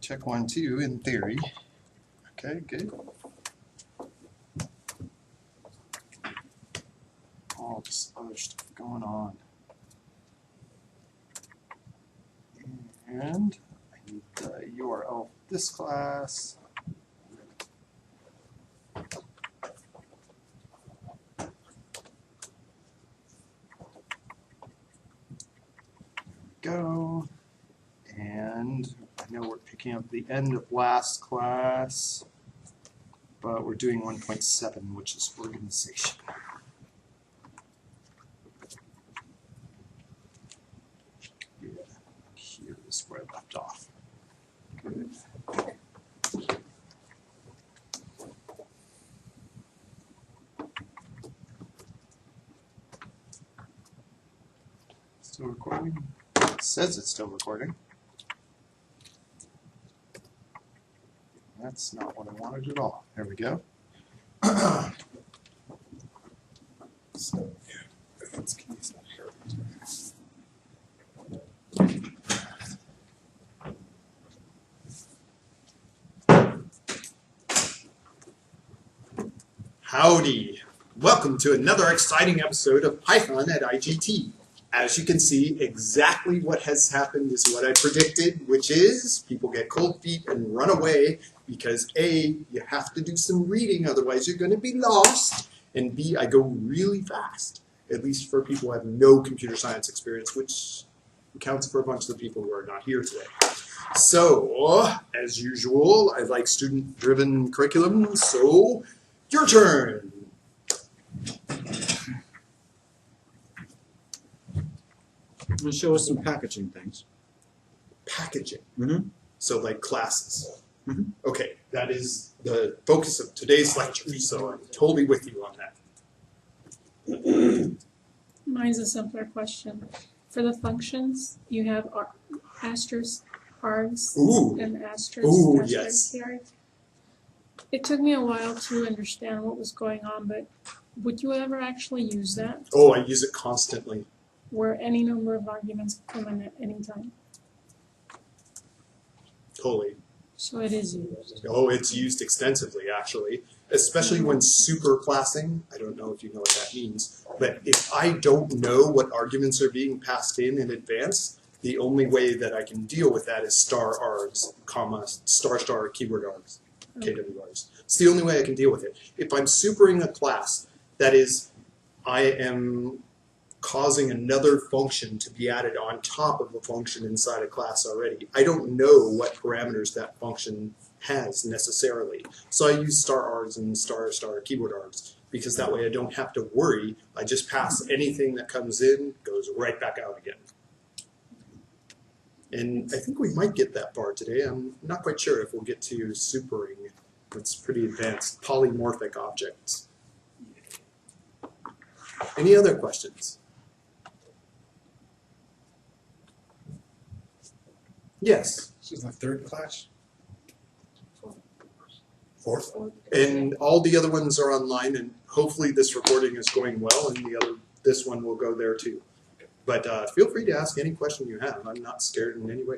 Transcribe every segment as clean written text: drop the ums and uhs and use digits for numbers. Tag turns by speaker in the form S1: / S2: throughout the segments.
S1: Check 1, 2 in theory. Okay, good. All this other stuff going on. And I need the URL of this class. Go. And I know we're picking up the end of last class, but we're doing 1.7, which is organization. Yeah, here is where I left off. Good. Still recording? It says it's still recording. That's not what I wanted at all. There we go. So, let's keep this up here. Howdy! Welcome to another exciting episode of Python at IGT. As you can see, exactly what has happened is what I predicted, which is people get cold feet and run away because A, you have to do some reading, otherwise you're going to be lost, and B, I go really fast, at least for people who have no computer science experience, which accounts for a bunch of the people who are not here today. So, as usual, I like student-driven curriculum, so your turn.
S2: I'm going to show us some packaging things.
S1: Packaging.
S2: Mm-hmm.
S1: So like classes.
S2: Mm-hmm.
S1: Okay, that is the focus of today's lecture, so I'm totally with you on that.
S3: Mine's a simpler question. For the functions, you have asterisk args
S1: Ooh.
S3: and asterisk.
S1: Ooh,
S3: asterisk
S1: yes.
S3: here. It took me a while to understand what was going on, but would you ever actually use that?
S1: Oh, I use it constantly.
S3: Where any number of arguments come in at any time?
S1: Totally.
S3: So it is used.
S1: Oh, it's used extensively, actually, especially when superclassing. I don't know if you know what that means, but if I don't know what arguments are being passed in advance, the only way that I can deal with that is starargs, comma, star keyword args, KWRs. It's the only way I can deal with it. If I'm supering a class, that is, I am causing another function to be added on top of a function inside a class already. I don't know what parameters that function has necessarily. So I use starargs and star keyword args because that way I don't have to worry. I just pass anything that comes in, goes right back out again. And I think we might get that far today. I'm not quite sure if we'll get to supering. It's pretty advanced. Polymorphic objects. Any other questions? Yes.
S4: This is the third class? Fourth?
S1: And all the other ones are online, and hopefully this recording is going well, and this one will go there too. But feel free to ask any question you have. I'm not scared in any way.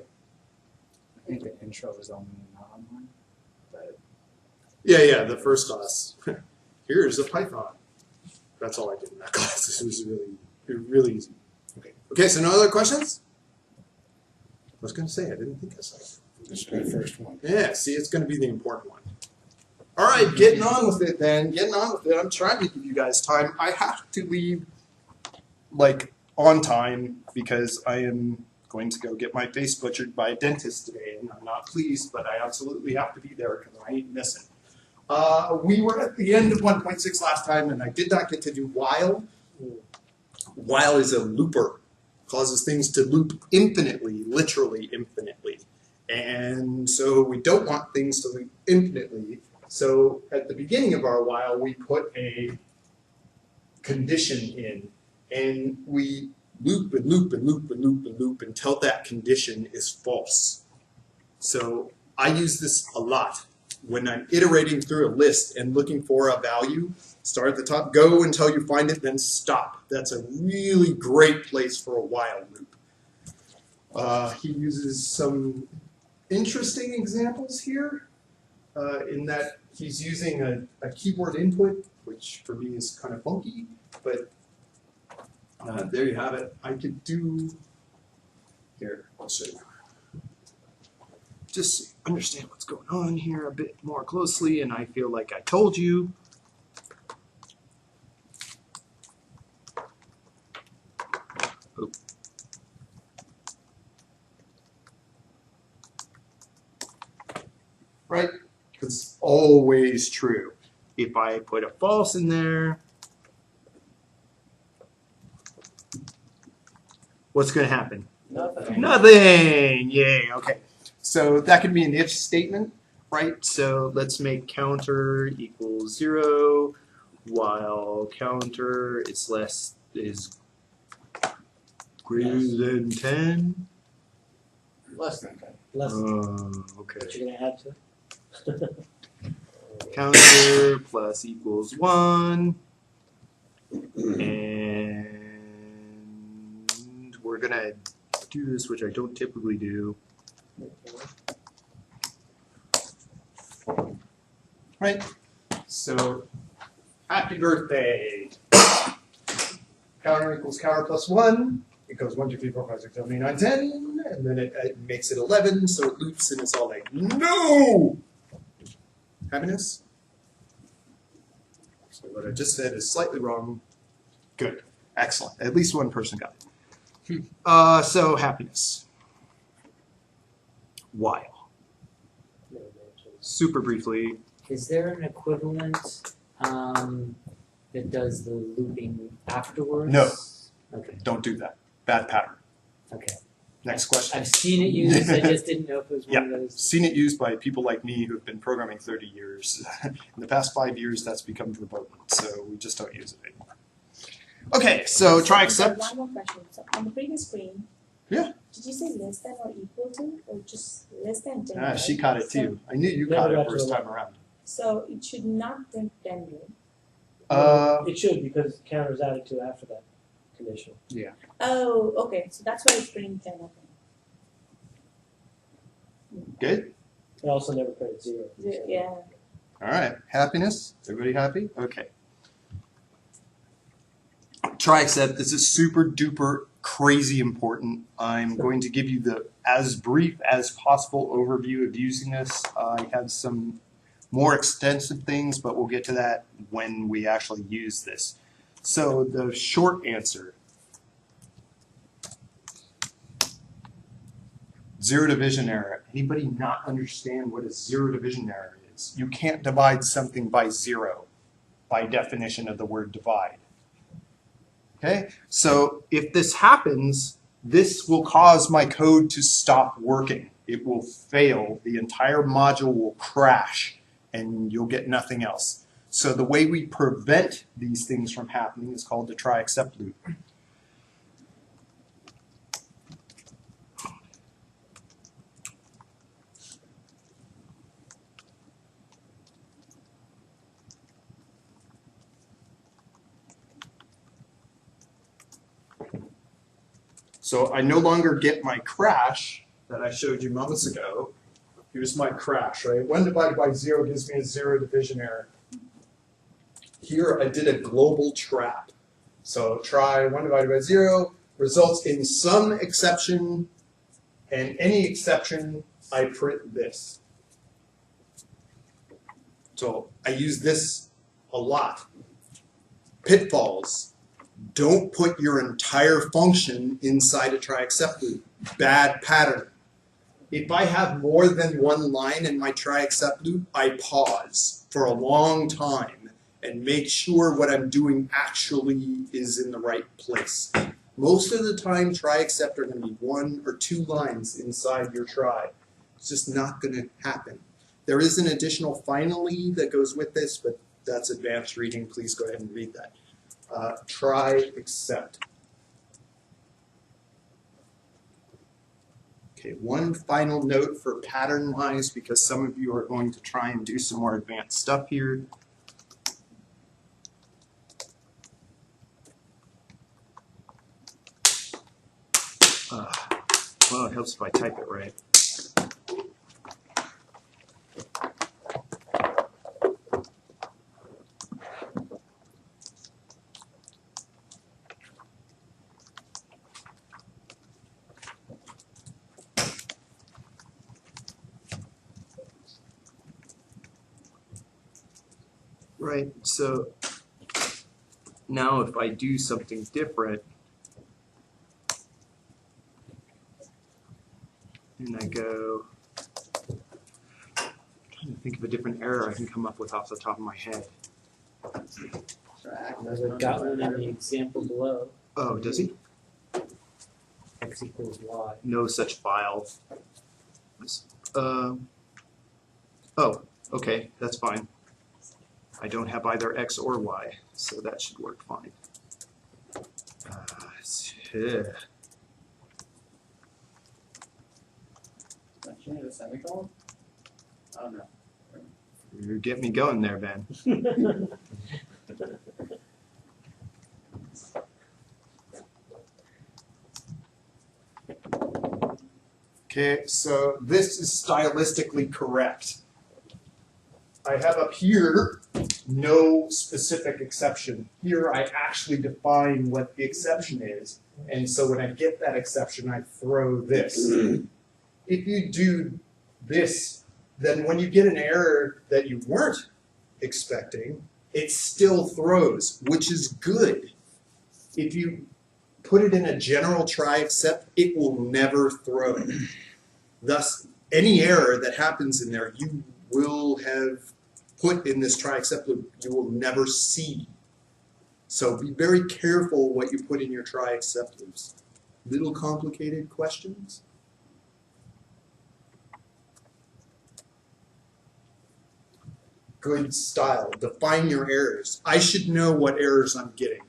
S5: I think the intro was only not online, but
S1: Yeah, the first class. Here's a Python. That's all I did in that class. This was really easy. Okay, so no other questions? I was going to say, I didn't think I said it.
S4: This is the first one.
S1: Yeah, see, it's going to be the important one. All right, getting on with it then. Getting on with it. I'm trying to give you guys time. I have to leave, like, on time because I am going to go get my face butchered by a dentist today, and I'm not pleased, but I absolutely have to be there because I ain't missing. We were at the end of 1.6 last time, and I did not get to do while. While is a looper. Causes things to loop infinitely, literally infinitely. And so we don't want things to loop infinitely. So at the beginning of our while, we put a condition in, and we loop and loop and loop and loop and loop until that condition is false. So I use this a lot. When I'm iterating through a list and looking for a value, start at the top, go until you find it, then stop. That's a really great place for a while loop. He uses some interesting examples here in that he's using a keyboard input, which for me is kind of funky, but there you have it. I could do, here, I'll show you. Just understand what's going on here a bit more closely, and I feel like I told you. Oh. Right? Because it's always true. If I put a false in there, what's going to happen?
S5: Nothing.
S1: Nothing! Yay, okay. So that could be an if statement, right? So let's make counter equals 0 while counter is greater than 10.
S5: Less than 10.
S6: Less
S1: Okay.
S6: what you're gonna add to.
S1: Counter plus equals 1. And we're going to do this, which I don't typically do. Right? So, happy birthday. Counter equals counter plus 1. It goes 1, 2, 3, 4, 5, 6, 7, 8, 9, 10. And then it makes it 11, so it loops and it's all like, no! Happiness? So what I just said is slightly wrong. Good. Excellent. At least one person got it. So happiness. While. Super briefly.
S7: Is there an equivalent that does the looping afterwards?
S1: No.
S7: Okay.
S1: Don't do that. Bad pattern.
S7: Okay.
S1: Next question.
S7: I've seen it used. I just didn't know if it was one of those.
S1: Seen it used by people like me who have been programming 30 years. In the past 5 years, that's become verboten, so we just don't use it anymore. Okay, so try accept.
S8: One more question. So on the previous screen,
S1: Yeah.
S8: did you say less than or equal to, or just less than 10?
S1: She caught it too. I knew you
S6: Never
S1: caught it
S6: got to
S1: first
S6: 11.
S1: time around.
S8: So it should not print 10, right?
S6: It should, because counter is added to after that condition.
S8: Oh, okay. So that's why it's printing 10, okay.
S1: Good?
S6: It also never printed 0.
S8: Yeah.
S1: All right. Happiness? Everybody happy? Okay. Try accept. This is super duper crazy important. I'm going to give you the as brief as possible overview of using this. I have some more extensive things, but we'll get to that when we actually use this. So the short answer, zero division error. Anybody not understand what a zero division error is? You can't divide something by 0 by definition of the word divide. Okay, so if this happens, this will cause my code to stop working. It will fail. The entire module will crash, and you'll get nothing else. So the way we prevent these things from happening is called the try except loop. So I no longer get my crash that I showed you moments ago. Here's my crash, right? 1 divided by 0 gives me a zero division error. Here I did a global trap. So try 1 divided by 0 results in some exception, and any exception I print this. So I use this a lot. Pitfalls. Don't put your entire function inside a try except loop. Bad pattern. If I have more than one line in my try except loop, I pause for a long time and make sure what I'm doing actually is in the right place. Most of the time, try except are going to be 1 or 2 lines inside your try. It's just not going to happen. There is an additional finally that goes with this, but that's advanced reading. Please go ahead and read that. Try except. Okay, one final note for pattern-wise, because some of you are going to try and do some more advanced stuff here. Well, it helps if I type it right. Right, so now if I do something different, and I go, I'm trying to think of a different error I can come up with off the top of my head.
S7: I've got one in the example below.
S1: Oh, does he?
S7: X equals Y.
S1: No such file. Oh, okay, that's fine. I don't have either X or Y, so that should work fine. Yeah.
S5: Don't you need a semicolon? Oh no.
S1: You get me going there, Ben. Okay, so this is stylistically correct. I have up here no specific exception. Here I actually define what the exception is. And so when I get that exception, I throw this. If you do this, then when you get an error that you weren't expecting, it still throws, which is good. If you put it in a general try except, it will never throw. Thus, any error that happens in there, you will have put in this try except loop, you will never see. So be very careful what you put in your try except loops. Little complicated questions? Good style. Define your errors. I should know what errors I'm getting.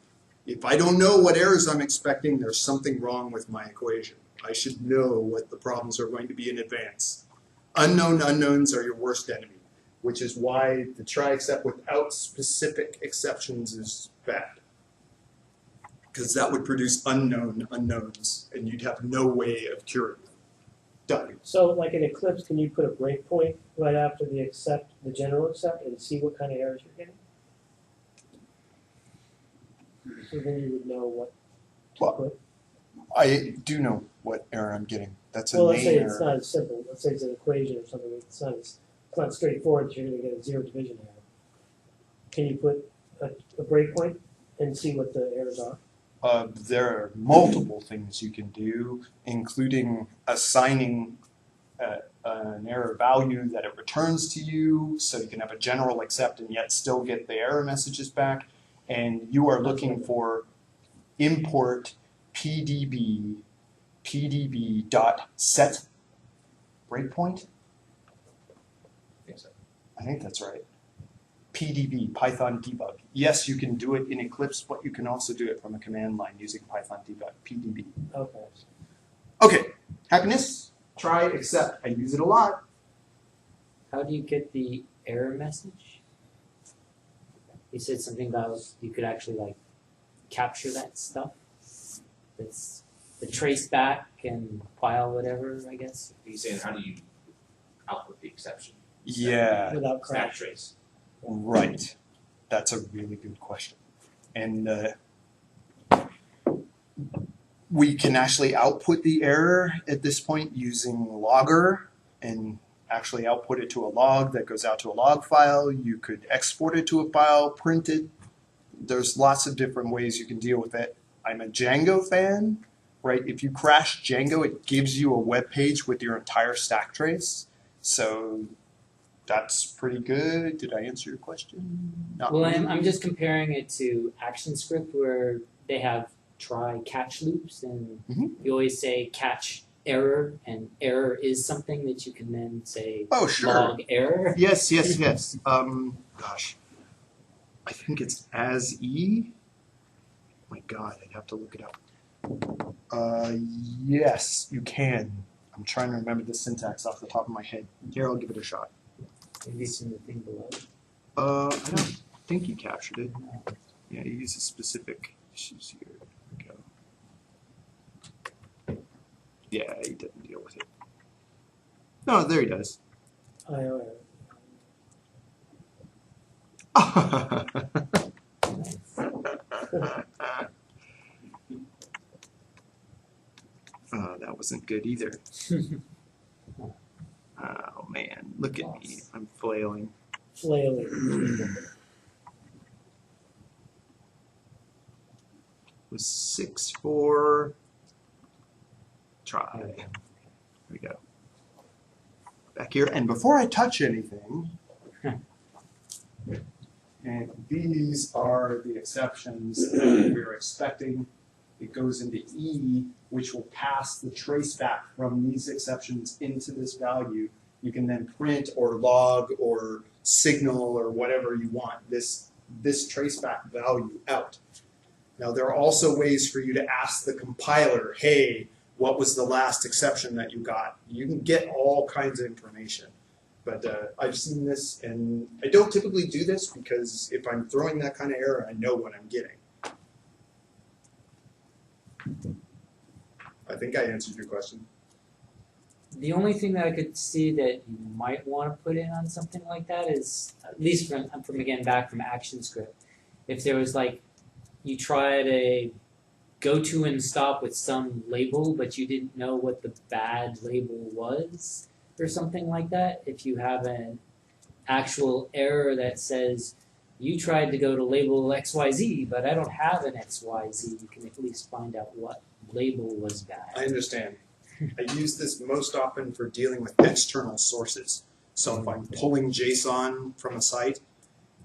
S1: If I don't know what errors I'm expecting, there's something wrong with my equation. I should know what the problems are going to be in advance. Unknown unknowns are your worst enemy, which is why the try except without specific exceptions is bad. Because that would produce unknown unknowns, and you'd have no way of curing them. Done.
S6: So like in Eclipse, can you put a breakpoint right after the general accept, and see what kind of errors you're getting? So then you would know what to
S1: Well,
S6: put.
S1: I do know what error I'm getting. That's a
S6: Well, let's
S1: main
S6: say
S1: error.
S6: it's not as simple. Let's say it's an equation or something. It's not straightforward that you're going to get a zero division error. Can you put a breakpoint and see what the errors are?
S1: There are multiple things you can do, including assigning an error value that it returns to you, so you can have a general accept and yet still get the error messages back. And you are looking for import pdb dot set breakpoint. I think that's right. PDB, Python debug. Yes, you can do it in Eclipse, but you can also do it from a command line using Python debug, PDB.
S6: Okay.
S1: Okay, happiness, try, accept. I use it a lot.
S7: How do you get the error message? You said something about you could actually like capture that stuff. That's the trace back and file whatever, I guess.
S9: He's saying, how do you output the exception?
S1: Yeah,
S6: Without
S9: Stack
S6: crash.
S9: trace.
S1: right. That's a really good question. And we can actually output the error at this point using logger and actually output it to a log that goes out to a log file. You could export it to a file, print it. There's lots of different ways you can deal with it. I'm a Django fan, right? If you crash Django, it gives you a web page with your entire stack trace. So that's pretty good. Did I answer your question? Not
S7: Well,
S1: really.
S7: I'm just comparing it to ActionScript where they have try catch loops, and you always say catch error, and error is something that you can then say
S1: Oh, sure.
S7: log error.
S1: Yes. Gosh. I think it's as E. My God, I'd have to look it up. Yes, you can. I'm trying to remember the syntax off the top of my head. Here, I'll give it a shot.
S7: Maybe it's in the thing below.
S1: I don't think he captured it. Yeah, he uses specific issues here. There we go. Yeah, he doesn't deal with it. No, there he does.
S6: IO
S1: Oh, that wasn't good either. Oh man, look at me. I'm flailing.
S6: flailing.
S1: was 6-4 try. There we go. Back here, and before I touch anything, and these are the exceptions that we're expecting. It goes into E, which will pass the traceback from these exceptions into this value. You can then print or log or signal or whatever you want this traceback value out. Now there are also ways for you to ask the compiler, hey, what was the last exception that you got? You can get all kinds of information. But I've seen this, and I don't typically do this because if I'm throwing that kind of error, I know what I'm getting. I think I answered your question.
S7: The only thing that I could see that you might want to put in on something like that is, at least from again back from ActionScript, if there was like, you tried a go to and stop with some label, but you didn't know what the bad label was, or something like that. If you have an actual error that says you tried to go to label XYZ, but I don't have an XYZ, you can at least find out what label was bad.
S1: I understand. I use this most often for dealing with external sources. So if I'm pulling JSON from a site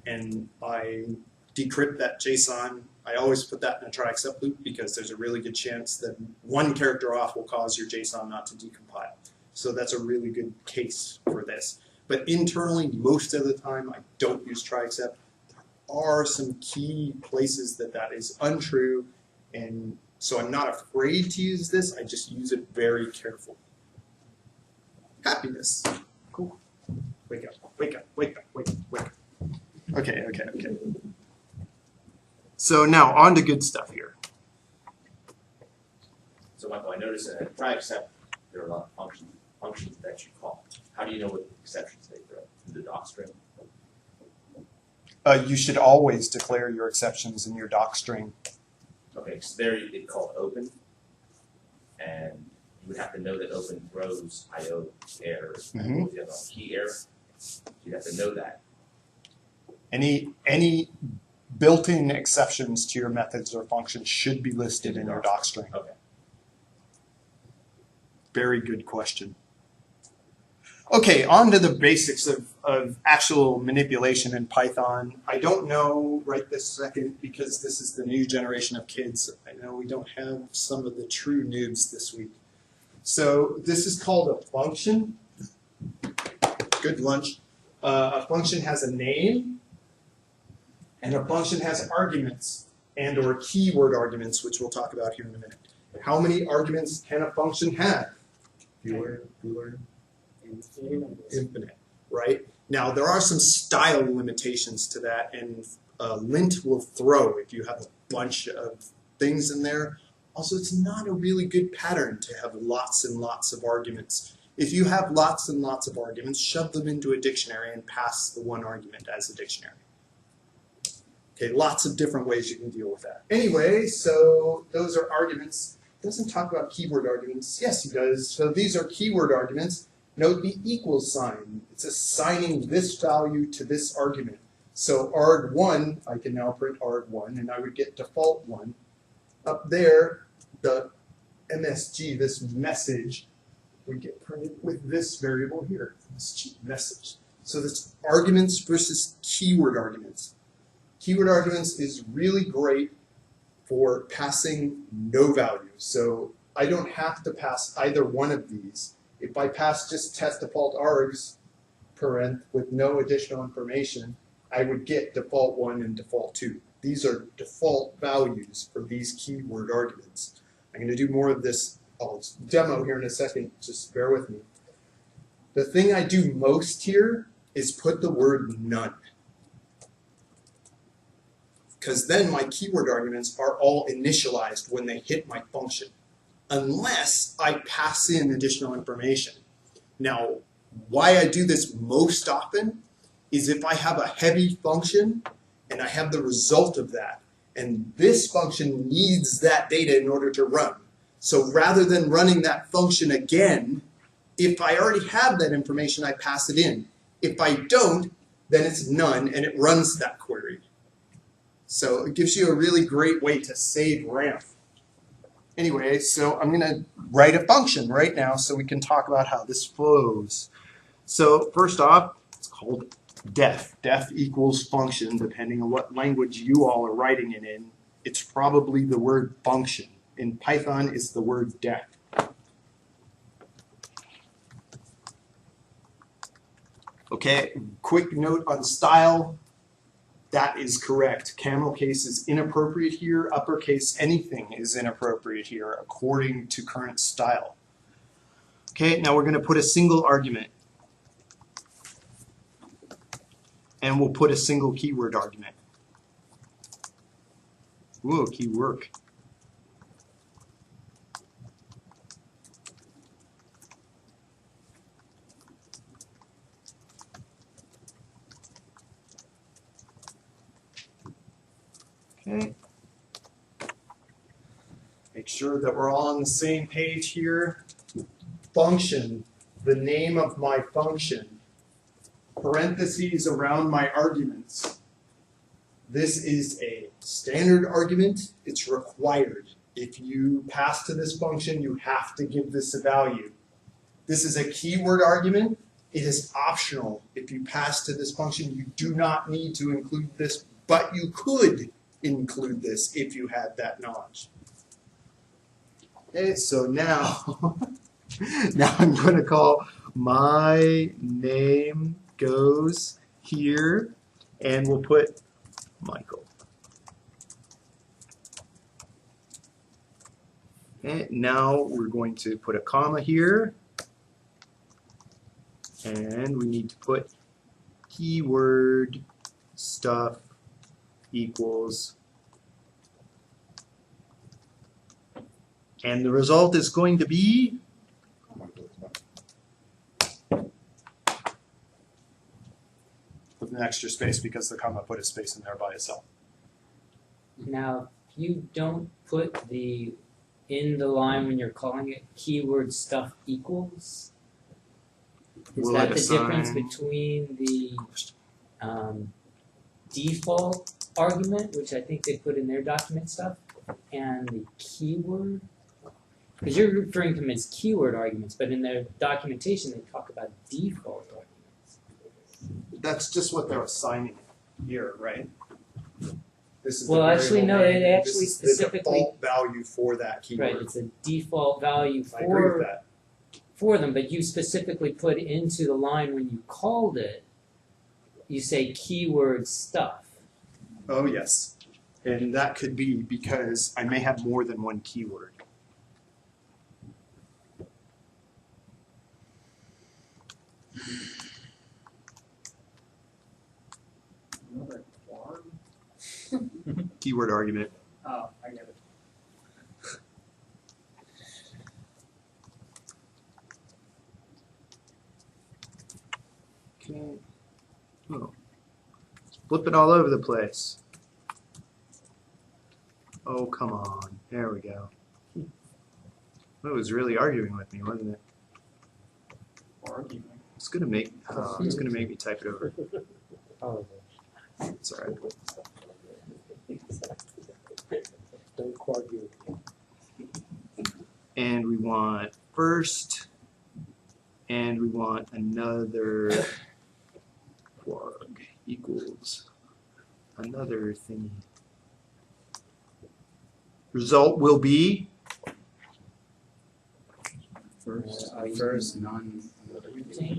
S1: and I decrypt that JSON, I always put that in a try except loop because there's a really good chance that one character off will cause your JSON not to decompile. So that's a really good case for this. But internally, most of the time, I don't use try except. There are some key places that is untrue, and so I'm not afraid to use this. I just use it very carefully. Happiness. Cool. Wake up, wake up, wake up, wake up, wake up. Okay. So now on to good stuff here.
S9: So Michael, I noticed that at try except there are a lot of functions that you call. How do you know what exceptions they throw? Through the doc string?
S1: You should always declare your exceptions in your doc string.
S9: Okay, so there they call it open, and you would have to know that open throws IO error,
S1: Mhm.
S9: if you have a key error. You have to know that.
S1: Any built-in exceptions to your methods or functions should be listed in your doc string.
S9: Okay.
S1: Very good question. Okay, on to the basics of actual manipulation in Python. I don't know right this second because this is the new generation of kids. I know we don't have some of the true noobs this week. So this is called a function. Good lunch. A function has a name, and a function has arguments and or keyword arguments, which we'll talk about here in a minute. How many arguments can a function have? Fewer. Infinite, right? Now, there are some style limitations to that, and lint will throw if you have a bunch of things in there. Also, it's not a really good pattern to have lots and lots of arguments. If you have lots and lots of arguments, shove them into a dictionary and pass the one argument as a dictionary. Okay, lots of different ways you can deal with that. Anyway, so those are arguments. It doesn't talk about keyword arguments. Yes, it does. So these are keyword arguments. Note the equal sign. It's assigning this value to this argument. So arg1, I can now print arg1, and I would get default 1. Up there, the MSG, this message, would get printed with this variable here, MSG, message. So that's arguments versus keyword arguments. Keyword arguments is really great for passing no value. So I don't have to pass either one of these. If I pass just test default args parent with no additional information, I would get default 1 and default 2. These are default values for these keyword arguments. I'm going to do more of this. I'll demo here in a second. Just bear with me. The thing I do most here is put the word none. Because then my keyword arguments are all initialized when they hit my function, unless I pass in additional information. Now, why I do this most often is if I have a heavy function and I have the result of that, and this function needs that data in order to run. So rather than running that function again, if I already have that information, I pass it in. If I don't, then it's none and it runs that query. So it gives you a really great way to save RAM. Anyway, so I'm going to write a function right now so we can talk about how this flows. So first off, it's called def. Def equals function, depending on what language you all are writing it in. It's probably the word function. In Python, it's the word def. Okay, quick note on style. That is correct. Camel case is inappropriate here. Uppercase anything is inappropriate here according to current style. Okay, now we're going to put a single argument. And we'll put a single keyword argument. Ooh, key work. Okay. Make sure that we're all on the same page here. Function, the name of my function. Parentheses around my arguments. This is a standard argument. It's required. If you pass to this function, you have to give this a value. This is a keyword argument. It is optional. If you pass to this function, you do not need to include this, but you could include this if you had that knowledge. Okay, so now, now I'm going to call my name goes here, and we'll put Michael. Okay, now we're going to put a comma here, and we need to put keyword stuff equals, and the result is going to be with an extra space because the comma put a space in there by itself.
S7: Now, if you don't put the in the line when you're calling it keyword stuff equals, is
S1: Will
S7: that
S1: it
S7: the difference
S1: assign-
S7: between the default argument, which I think they put in their document stuff, and the keyword? Because you're referring to them as keyword arguments, but in their documentation they talk about default arguments.
S1: That's just what they're assigning here, right? This is
S7: Well,
S1: the
S7: actually,
S1: variable
S7: no,
S1: name,
S7: it
S1: and
S7: actually
S1: this is
S7: specifically-
S1: the default value for that keyword.
S7: Right, it's a default value
S1: I agree with
S7: for
S1: that.
S7: them, but you specifically put into the line when you called it, you say keyword stuff.
S1: Oh yes, and that could be because I may have more than one keyword.
S5: Another quad?
S1: Keyword argument.
S5: Oh, I get it.
S1: Okay. Oh. Flip it all over the place. Oh, come on. There we go. It was really arguing with me, wasn't it?
S5: Arguing.
S1: It's gonna make me type it over.
S7: Oh,
S1: It's alright.
S6: Don't argue.
S1: And we want first, and we want another quark equals another thingy. Result will be
S5: First, none.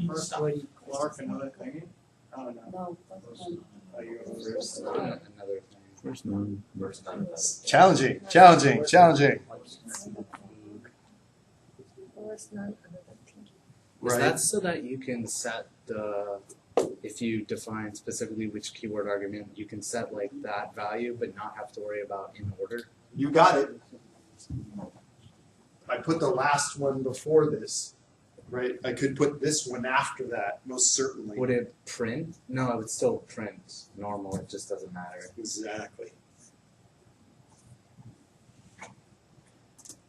S7: First, what do you-
S5: Clark, another thing? Oh, no.
S8: No, first one.
S5: Are you
S4: First, none, another thing.
S2: First none.
S9: First none.
S1: challenging, challenging, challenging.
S8: First none, another thing.
S4: Is
S1: Right?
S4: that so that you can set the, if you define specifically which keyword argument, you can set like that value but not have to worry about in order?
S1: You got it. I put the last one before this, right? I could put this one after that, most certainly.
S4: Would it print? No, it would still print normal, it just doesn't matter.
S1: Exactly.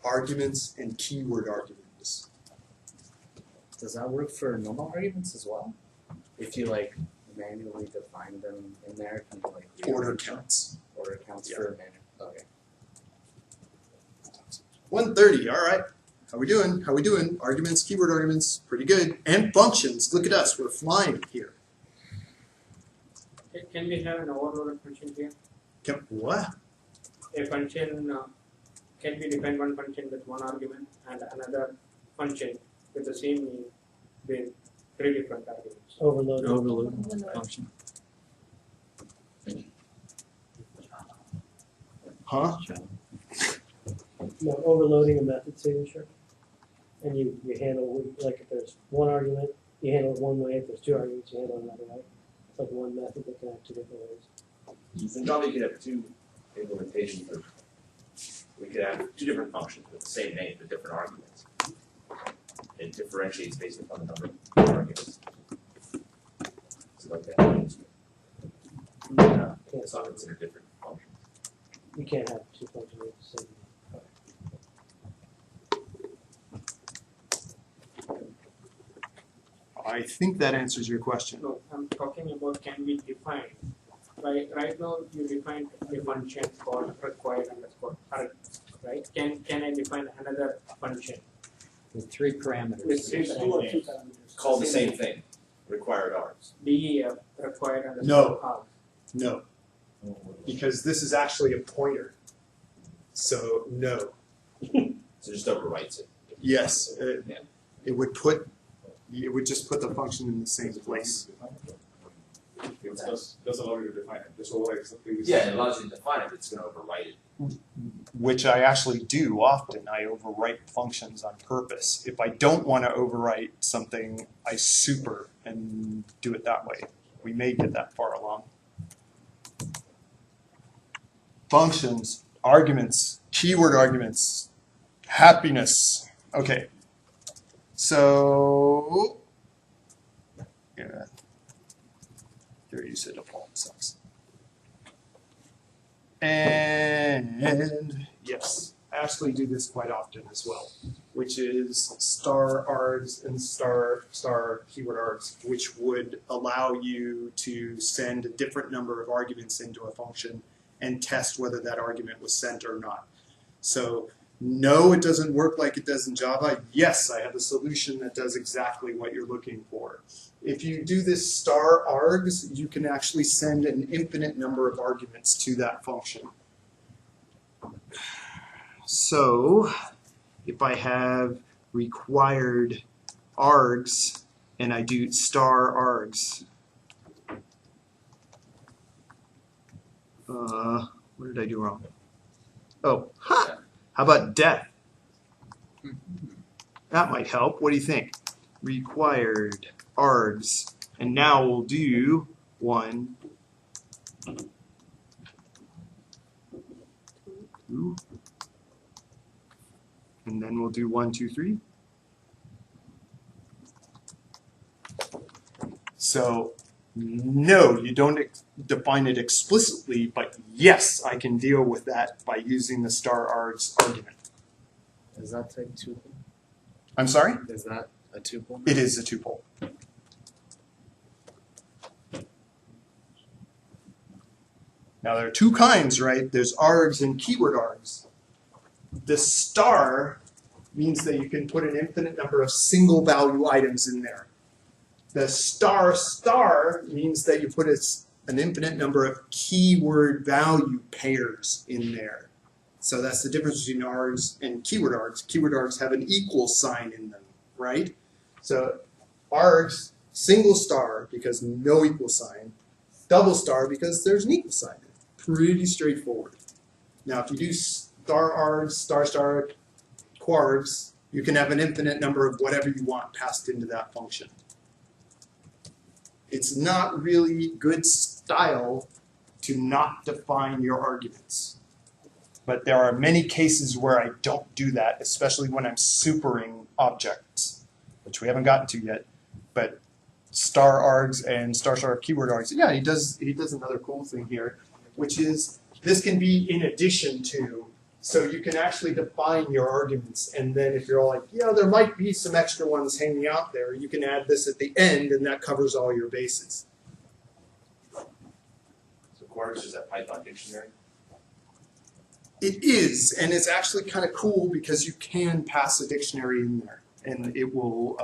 S1: Arguments and keyword arguments.
S4: Does that work for normal arguments as well? If you like manually define them in there, can you like
S1: Order counts.
S4: or accounts
S1: Yeah.
S4: for a minute. Okay.
S1: 1:30. All right. How we doing? How we doing? Arguments, keyword arguments, pretty good. And functions. Look at us. We're flying here.
S10: Can we have an overloaded function here?
S1: What?
S10: A function can we define one function with one argument and another function with the same name with 3 different arguments.
S6: Overloaded.
S2: Overload function.
S1: Huh?
S6: No, overloading a method signature. And you handle, like if there's one argument, you handle it one way. If there's 2 arguments, you handle it another way. It's like one method that can have 2 different ways.
S9: And probably you could have 2 implementations of, we could have 2 different functions with the same name but different arguments. It differentiates based upon the number of arguments. So like that.
S6: Can't,
S9: It's not considered different functions.
S6: you can't have 2 functions with the same name.
S1: I think that answers your question.
S10: No, I'm talking about can we define. Right now you defined a function called required underscore arg, right? Can I define another function
S7: With 3 parameters.
S10: with 3 parameters?
S9: Call the same thing, required args.
S10: DEF required underscore
S1: No.
S10: arg.
S1: No. Because this is actually a pointer. So, no.
S9: So just overwrites it.
S1: Yes.
S9: Yeah.
S1: It would just put the function in the same place.
S11: It does allow you to define it. Just override something.
S9: Yeah, it allows you to define it, but it's gonna overwrite it.
S1: Which I actually do often. I overwrite functions on purpose. If I don't want to overwrite something, I super and do it that way. We may get that far along. Functions, arguments, keyword arguments, happiness. Okay. So, yeah. Their use of default sucks. And yes, I actually do this quite often as well, which is starargs and star keyword args, which would allow you to send a different number of arguments into a function and test whether that argument was sent or not. So no, it doesn't work like it does in Java. Yes, I have a solution that does exactly what you're looking for. If you do this starargs, you can actually send an infinite number of arguments to that function. So if I have required args and I do starargs, what did I do wrong? Oh, ha! How about death? That might help. What do you think? Required args. And now we'll do 1, 2, and then we'll do 1, 2, 3. So no, you don't define it explicitly, but yes, I can deal with that by using the starargs argument.
S4: Is that type tuple?
S1: I'm sorry?
S4: Is that a tuple?
S1: It is a tuple. Now there are 2 kinds, right? There's args and keyword args. The star means that you can put an infinite number of single value items in there. The star means that you put an infinite number of keyword value pairs in there. So that's the difference between args and keyword args. Keyword args have an equal sign in them, right? So args, single star because no equal sign, double star because there's an equal sign. Pretty straightforward. Now if you do starargs, star, quargs, you can have an infinite number of whatever you want passed into that function. It's not really good style to not define your arguments. But there are many cases where I don't do that, especially when I'm supering objects, which we haven't gotten to yet. But starargs and star keyword args, yeah, he does another cool thing here, which is this can be in addition to. So you can actually define your arguments, and then if you're all like, yeah, there might be some extra ones hanging out there, you can add this at the end, and that covers all your bases.
S9: So quargs is that Python dictionary?
S1: It is, and it's actually kind of cool because you can pass a dictionary in there, and it will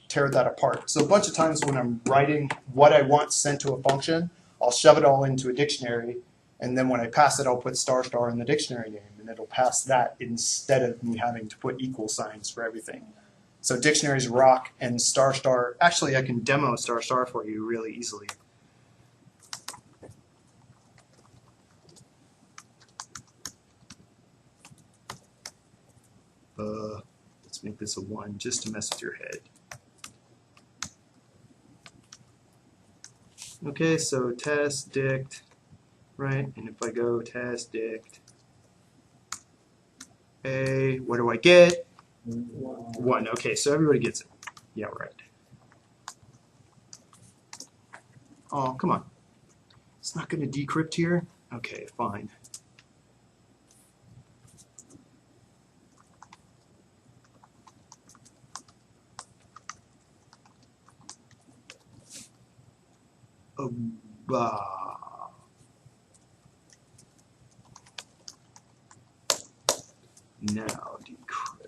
S1: tear that apart. So a bunch of times when I'm writing what I want sent to a function, I'll shove it all into a dictionary, and then when I pass it, I'll put star in the dictionary name, and it'll pass that instead of me having to put equal signs for everything. So dictionaries rock, and star. Actually, I can demo star for you really easily. Let's make this a 1 just to mess with your head. Okay, so test dict, right? And if I go test dict A, what do I get? 1. Okay, so everybody gets it. Yeah, right. Oh, come on. It's not going to decrypt here? Okay, fine. Now decrypt.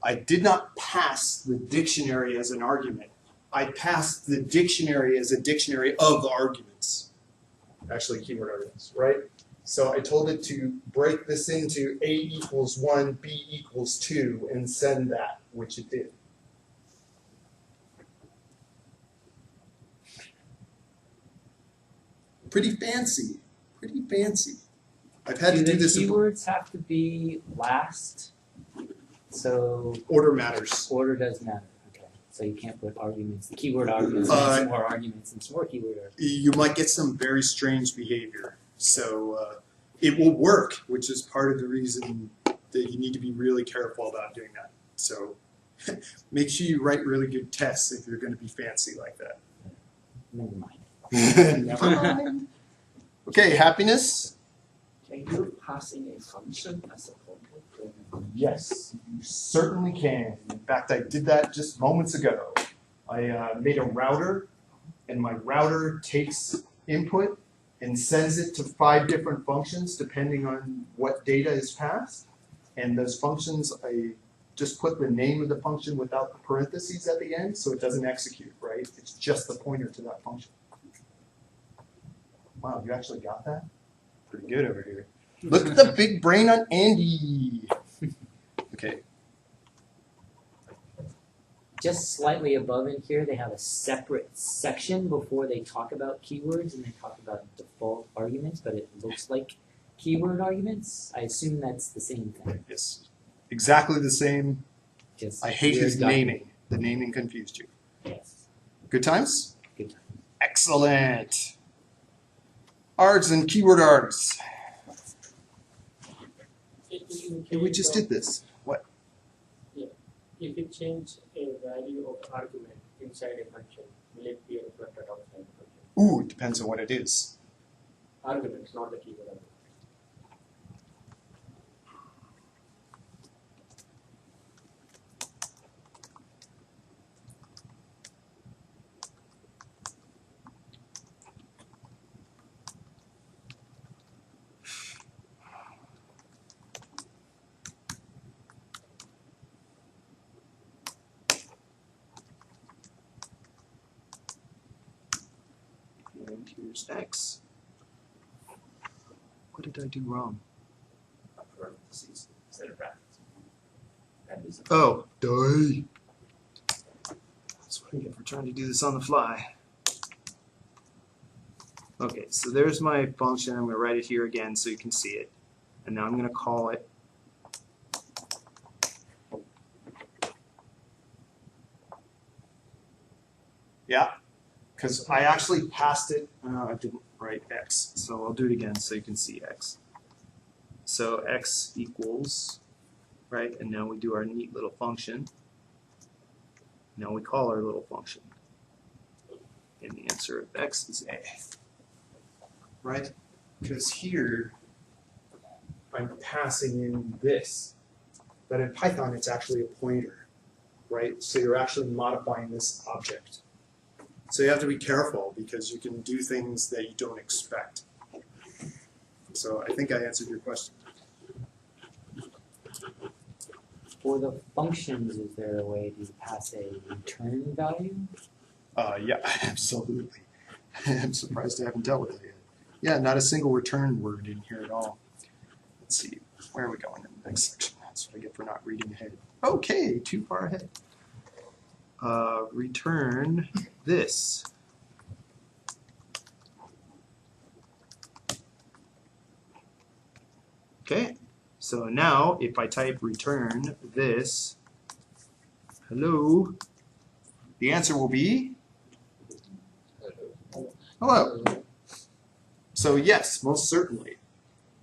S1: I did not pass the dictionary as an argument. I passed the dictionary as a dictionary of arguments. Actually, keyword arguments, right? So I told it to break this into A equals 1, B equals 2, and send that, which it did. Pretty fancy. Pretty fancy. I've had to do this.
S7: Do the keywords have to be last? So
S1: Order matters.
S7: Order does matter. Okay. So you can't put arguments, keyword arguments, and some more arguments, and some more keyword arguments.
S1: You might get some very strange behavior. So it will work, which is part of the reason that you need to be really careful about doing that. So make sure you write really good tests if you're going to be fancy like that.
S7: Never mind.
S1: Never mind. Okay, happiness.
S5: Can you pass in a function as a pointer?
S1: Yes, you certainly can. In fact, I did that just moments ago. I made a router, and my router takes input and sends it to 5 different functions depending on what data is passed. And those functions, I just put the name of the function without the parentheses at the end so it doesn't execute, right? It's just the pointer to that function. Wow, you actually got that? Pretty good over here. Look at the big brain on Andy. Okay.
S7: Just slightly above in here, they have a separate section before they talk about keywords and they talk about default arguments, but it looks like keyword arguments. I assume that's the same thing.
S1: Yes. Exactly the same.
S7: Just
S1: I hate
S7: weird
S1: his
S7: document.
S1: naming. The naming confused you.
S7: Yes.
S1: Good times?
S7: Good time.
S1: Excellent. Args and keyword args. Hey, we just did this. What?
S10: If you change a value of argument inside a function, will it be reflected outside the function?
S1: Ooh, it depends on what it is.
S10: Arguments, not the keyword argument.
S1: And here's X. What did I do wrong?
S9: Parentheses instead of brackets. That is
S1: Oh, die. That's what I get for trying to do this on the fly. Okay, so there's my function. I'm going to write it here again so you can see it. And now I'm going to call it. Yeah, because I actually passed it. I didn't write X, so I'll do it again so you can see X. So X equals, right? And now we do our neat little function. Now we call our little function. And the answer of X is A. Right? Because here, I'm passing in this. But in Python, it's actually a pointer, right? So you're actually modifying this object. So you have to be careful because you can do things that you don't expect. So I think I answered your question.
S7: For the functions, is there a way to pass a return value?
S1: Yeah, absolutely. I'm surprised I haven't dealt with it yet. Yeah, not a single return word in here at all. Let's see, where are we going in the next section? That's what I get for not reading ahead. Okay, too far ahead. Return this. Okay, so now if I type return this, hello, the answer will be hello. So yes, most certainly.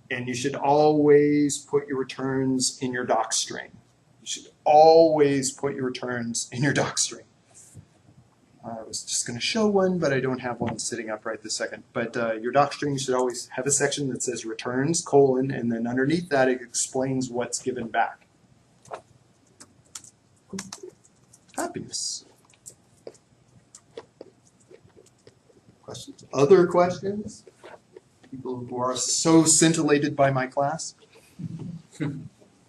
S1: And you should always put your returns in your doc string. You should always put your returns in your doc string. I was just going to show one, but I don't have one sitting up right this second. But your doc string should always have a section that says returns, colon, and then underneath that it explains what's given back. Happiness. Questions? Other questions? People who are so scintillated by my class?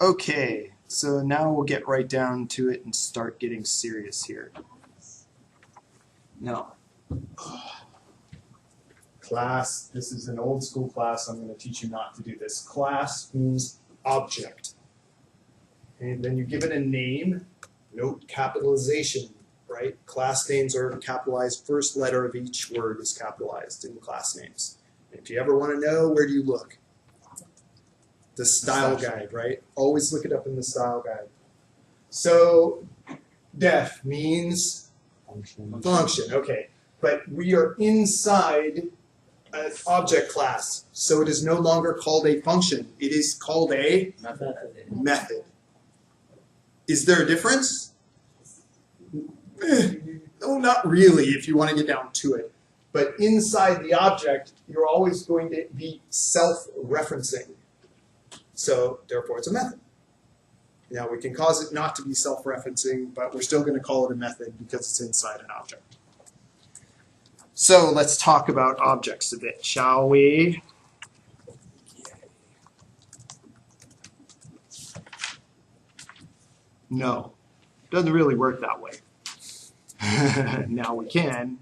S1: Okay, so now we'll get right down to it and start getting serious here. Now, class, this is an old school class. I'm going to teach you not to do this. Class means object. And then you give it a name. Note capitalization, right? Class names are capitalized. First letter of each word is capitalized in class names. If you ever want to know, where do you look? The style guide, right? Always look it up in the style guide. So, def means function, okay. But we are inside an object class, so it is no longer called a function. It is called a method. Is there a difference? No, not really, if you want to get down to it. But inside the object, you're always going to be self-referencing. So, therefore, it's a method. Now, we can cause it not to be self-referencing, but we're still going to call it a method because it's inside an object. So, let's talk about objects a bit, shall we? No, doesn't really work that way. Now we can.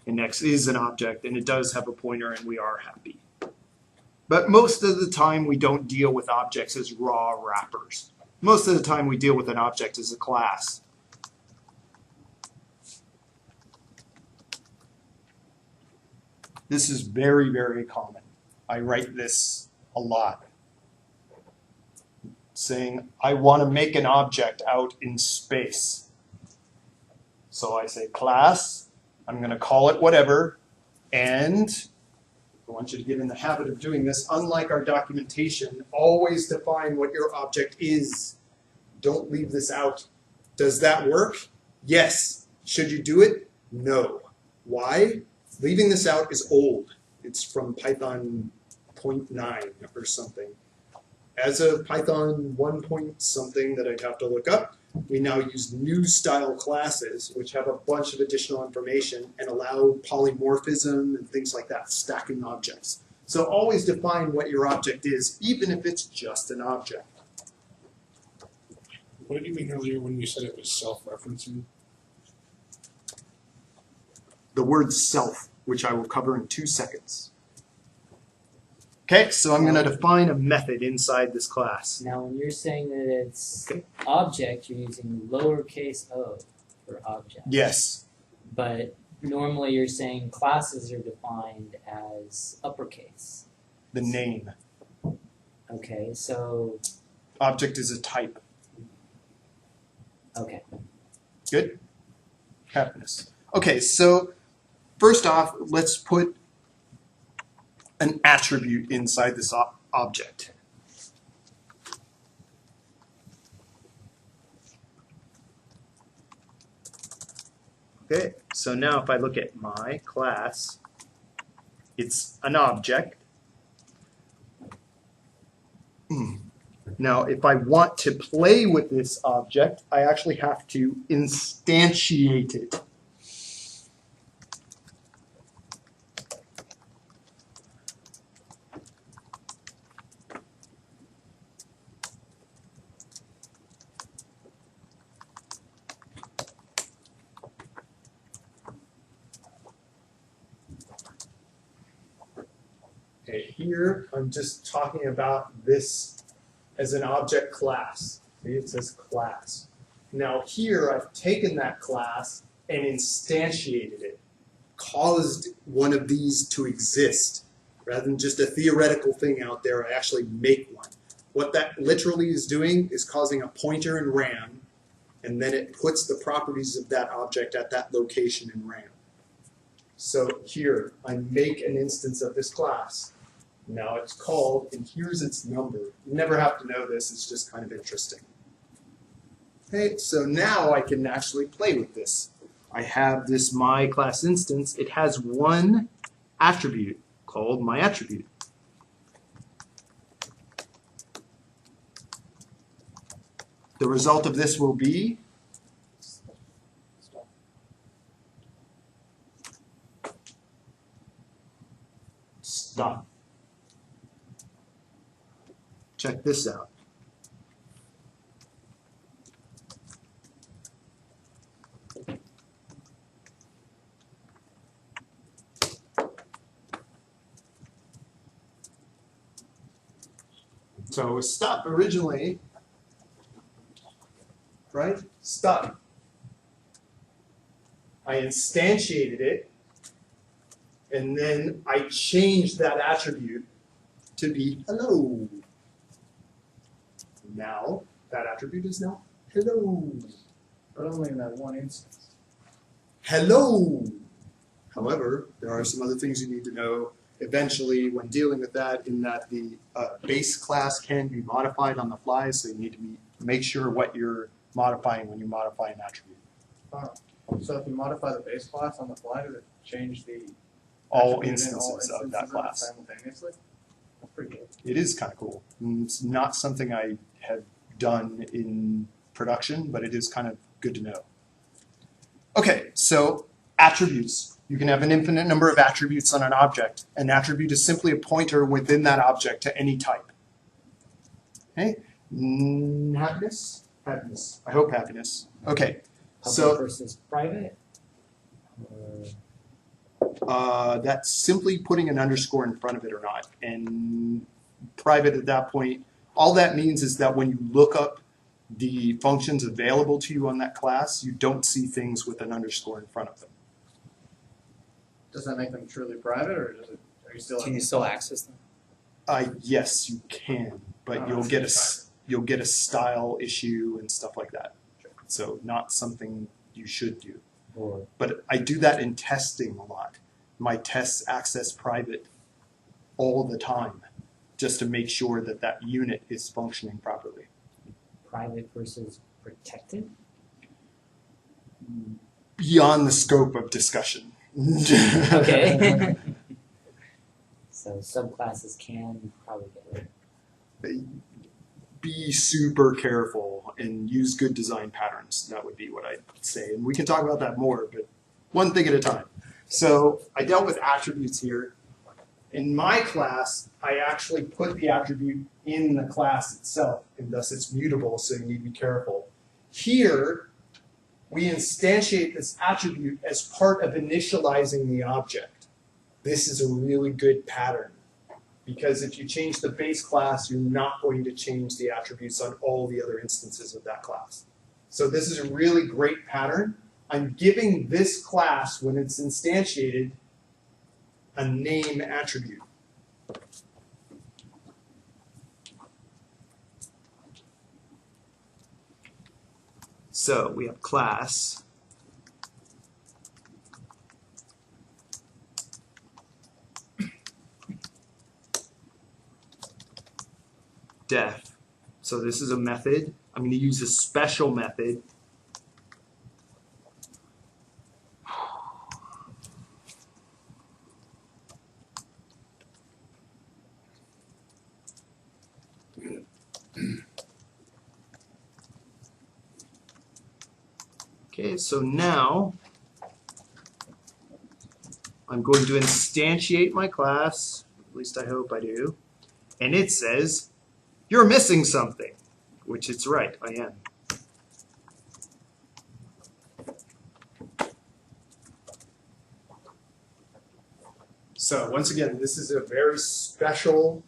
S1: And X is an object, and it does have a pointer, and we are happy. But most of the time, we don't deal with objects as raw wrappers. Most of the time, we deal with an object as a class. This is very, very common. I write this a lot, saying, I want to make an object out in space. So I say class. I'm going to call it whatever, and I want you to get in the habit of doing this. Unlike our documentation, always define what your object is. Don't leave this out. Does that work? Yes. Should you do it? No. Why? Leaving this out is old. It's from Python 0.9 or something. As of Python 1 point something that I'd have to look up, we now use new style classes, which have a bunch of additional information and allow polymorphism and things like that, stacking objects. So always define what your object is, even if it's just an object.
S11: What did you mean earlier when you said it was self-referencing?
S1: The word self, which I will cover in 2 seconds. Okay, so I'm going to define a method inside this class.
S7: Now, when you're saying that it's object, you're using lowercase o for object.
S1: Yes.
S7: But normally you're saying classes are defined as uppercase.
S1: The name.
S7: Okay, so...
S1: Object is a type.
S7: Okay.
S1: Good? Happiness. Okay, so first off, let's put an attribute inside this object. Okay, so now if I look at my class It's an object. Now, if I want to play with this object, I actually have to instantiate it. Okay, here I'm just talking about this as an object class. See, it says class. Now here I've taken that class and instantiated it, caused one of these to exist. Rather than just a theoretical thing out there, I actually make one. What that literally is doing is causing a pointer in RAM, and then it puts the properties of that object at that location in RAM. So here, I make an instance of this class. Now it's called, and here's its number. You never have to know this, it's just kind of interesting. Okay, so now I can actually play with this. I have this my class instance. It has one attribute called my attribute. The result of this will be stop. Check this out. So stop originally, right? Stop. I instantiated it, and then I changed that attribute to be hello. Now, that attribute is now hello.
S5: But only in that one instance.
S1: Hello. However, there are some other things you need to know eventually when dealing with that, in that the base class can be modified on the fly, so you need to make sure what you're modifying when you modify an attribute.
S5: So if you modify the base class on the fly, does it change the
S1: All
S5: attribute in
S1: instances of that
S5: it
S1: class.
S5: simultaneously? That's pretty cool.
S1: It is kind of cool. It's not something I have done in production, but it is kind of good to know. Okay, so attributes. You can have an infinite number of attributes on an object. An attribute is simply a pointer within that object to any type. Okay, happiness? Happiness. I hope happiness. Okay,
S7: Public
S1: so
S7: versus private?
S1: that's simply putting an underscore in front of it or not. And private at that point, all that means is that when you look up the functions available to you on that class, you don't see things with an underscore in front of them.
S5: Does that make them truly private, or does it? Are you still?
S4: Can you still access them?
S1: Yes, you can, but
S5: Oh,
S1: you'll
S5: that's
S1: get
S5: private.
S1: you'll get a style issue and stuff like that. So not something you should do.
S7: Or
S1: But I do that in testing a lot. My tests access private all the time, just to make sure that that unit is functioning properly.
S7: private versus protected?
S1: Beyond the scope of discussion.
S7: Okay. So subclasses can probably get rid of.
S1: Be super careful and use good design patterns. That would be what I'd say. And we can talk about that more, but one thing at a time. So I dealt with attributes here. In my class, I actually put the attribute in the class itself, and thus it's mutable, so you need to be careful. Here, we instantiate this attribute as part of initializing the object. This is a really good pattern, because if you change the base class, you're not going to change the attributes on all the other instances of that class. So this is a really great pattern. I'm giving this class, when it's instantiated, a name attribute. So we have class. Def. So this is a method. I'm going to use a special method. Okay, so now I'm going to instantiate my class, at least I hope I do, and it says, you're missing something, which it's right, I am. So once again, this is a very special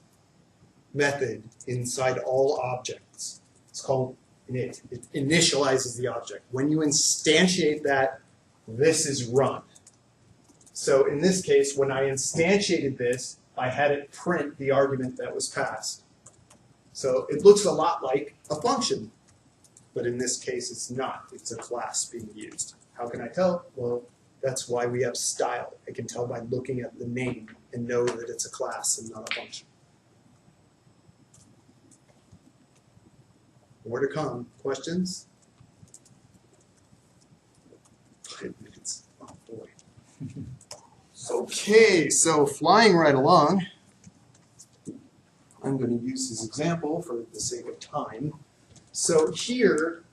S1: method inside all objects. It's called init. It initializes the object. When you instantiate that, this is run. So in this case, when I instantiated this, I had it print the argument that was passed. So it looks a lot like a function, but in this case it's not. It's a class being used. How can I tell? Well, that's why we have style. I can tell by looking at the name and know that it's a class and not a function. More to come. Questions? 5 minutes. Oh boy. Okay, so flying right along, I'm going to use this example for the sake of time. So here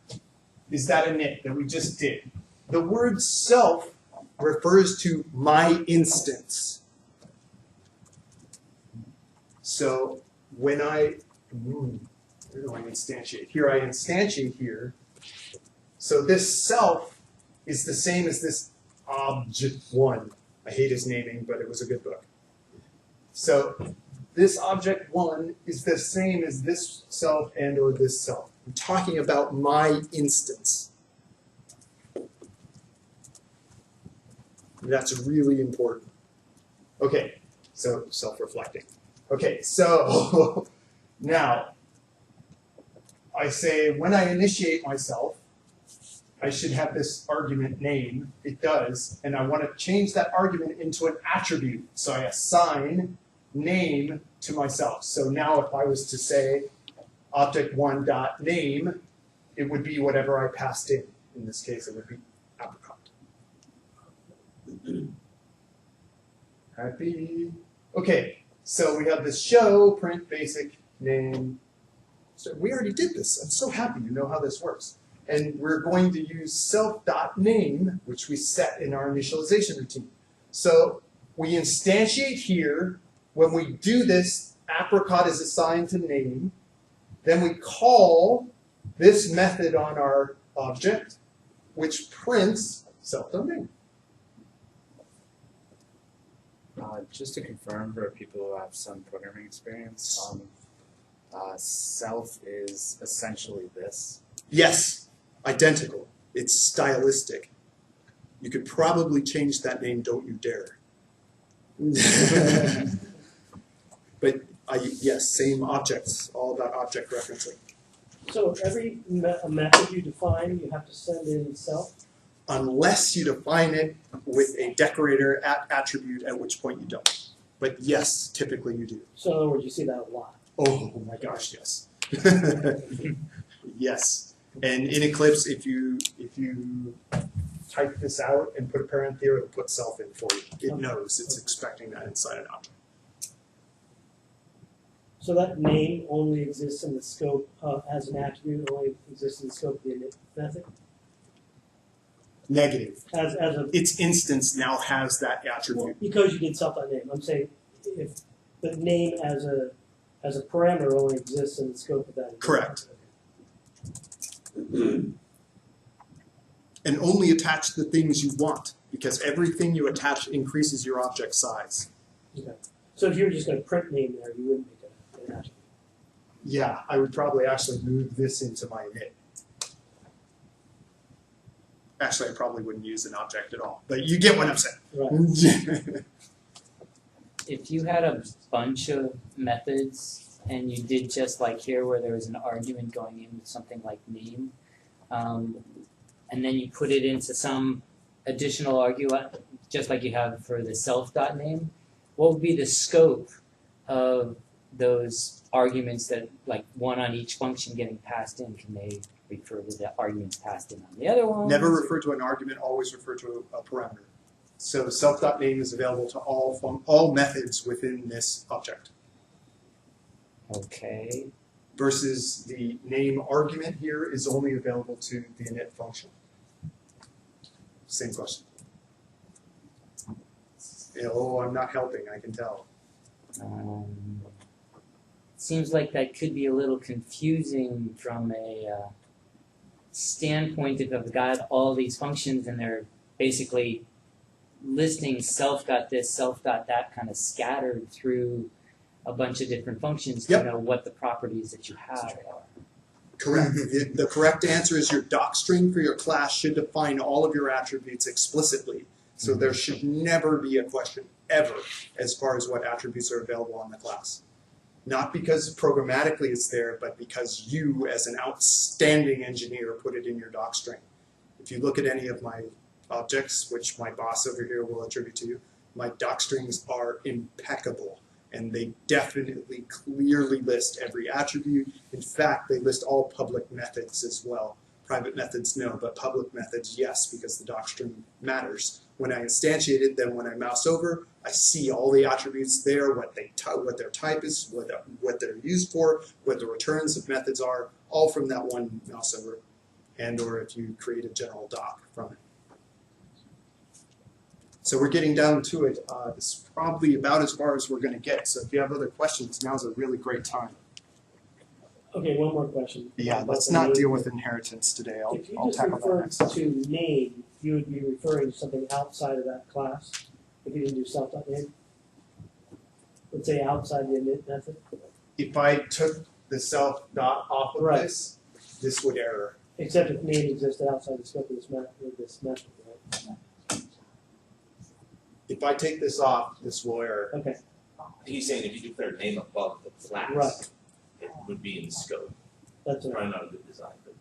S1: is that init that we just did. The word self refers to my instance. So when where do I instantiate? Here I instantiate here. So this self is the same as this object one. I hate his naming, but it was a good book. So this object one is the same as this self and or this self. I'm talking about my instance. That's really important. Okay, so self-reflecting. Okay, so now I say when I initiate myself, I should have this argument name. It does, and I want to change that argument into an attribute. So I assign name to myself. So now if I was to say object1.name, it would be whatever I passed in. In this case, it would be apricot. Happy? Okay, so we have this show, print, basic, name. So we already did this. I'm so happy you know how this works. And we're going to use self.name, which we set in our initialization routine. So we instantiate here. When we do this, apricot is assigned to name. Then we call this method on our object, which prints self.name.
S4: Just to confirm for people who have some programming experience, self is essentially this.
S1: Yes, identical. It's stylistic. You could probably change that name, don't you dare. But yes, same objects, all about object referencing.
S6: So every method you define, you have to send in self?
S1: Unless you define it with a decorator attribute, at which point you don't. But yes, typically you do.
S6: So in other words, you see that a lot.
S1: Oh my gosh, yes. Yes. And in Eclipse, if you type this out and put a parent there, it'll put self in for you. It knows it's expecting that inside an object.
S6: So that name only exists in the scope as an attribute, only exists in the scope of the init method?
S1: Negative.
S6: As a,
S1: Its instance now has that
S6: well,
S1: attribute.
S6: because you did self.name. I'm saying if the name as a parameter only exists in the scope of that.
S1: Correct. And only attach the things you want, because everything you attach increases your object size.
S6: Okay. So if you were just going to print name there, you wouldn't make it an attribute.
S1: Yeah, I would probably actually move this into my init. Actually, I probably wouldn't use an object at all, but you get what I'm saying.
S6: Right.
S7: If you had a bunch of methods and you did just like here where there was an argument going in with something like name, and then you put it into some additional argument, just like you have for the self.name, what would be the scope of those arguments that, like one on each function getting passed in? Can they refer to the arguments passed in on the other one?
S1: Never refer to an argument, always refer to a parameter. So self.name is available to all methods within this object.
S7: Okay.
S1: Versus the name argument here is only available to the init function. Same question. Oh, I'm not helping, I can tell.
S7: Seems like that could be a little confusing from a standpoint if I've got all these functions and they're basically listing self got this, self got that kind of scattered through a bunch of different functions
S1: Yep.
S7: to know what the properties that you have are.
S1: Correct. The correct answer is your docstring for your class should define all of your attributes explicitly. So there should never be a question, ever, as far as what attributes are available on the class. Not because programmatically it's there, but because you, as an outstanding engineer, put it in your docstring. If you look at any of my objects, which my boss over here will attribute to you, my docstrings are impeccable. And they definitely clearly list every attribute. In fact, they list all public methods as well. Private methods, no, but public methods, yes, because the docstring matters. When I instantiate it, then when I mouse over, I see all the attributes there, what their type is, what they're used for, what the returns of methods are, all from that one mouse over, and or if you create a general doc from it. So we're getting down to it. This is probably about as far as we're going to get. So if you have other questions, now's a really great time.
S6: Okay, one more question.
S1: Yeah, let's not deal with inheritance today. I'll
S6: If you just
S1: tackle that
S6: refer
S1: next time.
S6: to name, you would be referring to something outside of that class if you didn't do self.name? Let's say outside the init method?
S1: If I took the self dot off of
S6: Right.
S1: this would error.
S6: Except if name existed outside the scope of this method, right?
S1: If I take this off, this will error.
S6: Okay,
S9: He's saying if you declare name above the class,
S6: Right.
S9: it would be in scope.
S6: that's what
S9: Probably not a good design, but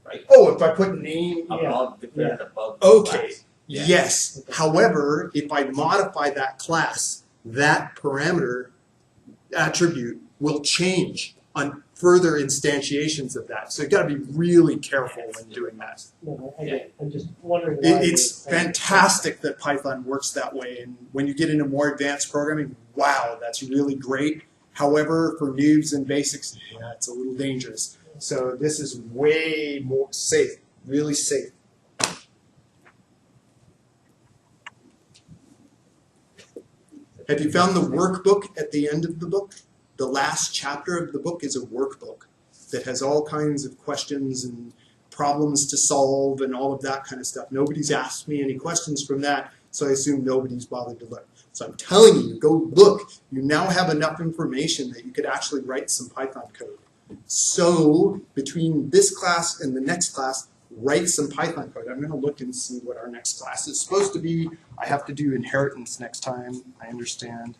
S9: right?
S1: Oh, if I put name,
S9: Above, declared above the
S1: okay,
S9: class. Yeah.
S1: yes. However, if I modify that class, that parameter attribute will change on further instantiations of that. So you've got to be really careful when doing that.
S6: No, I get it. I'm just wondering why.
S1: It's fantastic that Python works that way, and when you get into more advanced programming, wow, that's really great. However, for noobs and basics, yeah, it's a little dangerous. So this is way more safe, really safe. Have you found the workbook at the end of the book? The last chapter of the book is a workbook that has all kinds of questions and problems to solve and all of that kind of stuff. Nobody's asked me any questions from that, so I assume nobody's bothered to look. So I'm telling you, go look. You now have enough information that you could actually write some Python code. So between this class and the next class, write some Python code. I'm going to look and see what our next class is supposed to be. I have to do inheritance next time. I understand.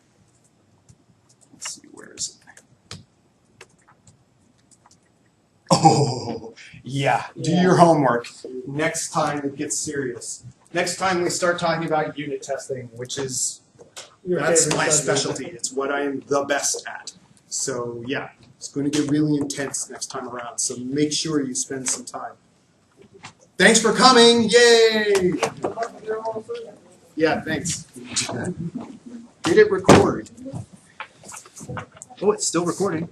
S1: Let's see, where is it? Oh, yeah. Do your homework. Next time it gets serious. Next time we start talking about unit testing, which is, that's my specialty. It's what I am the best at. So yeah, it's going to get really intense next time around. So make sure you spend some time. Thanks for coming. Yay! Yeah, thanks. Did it record? Oh, it's still recording.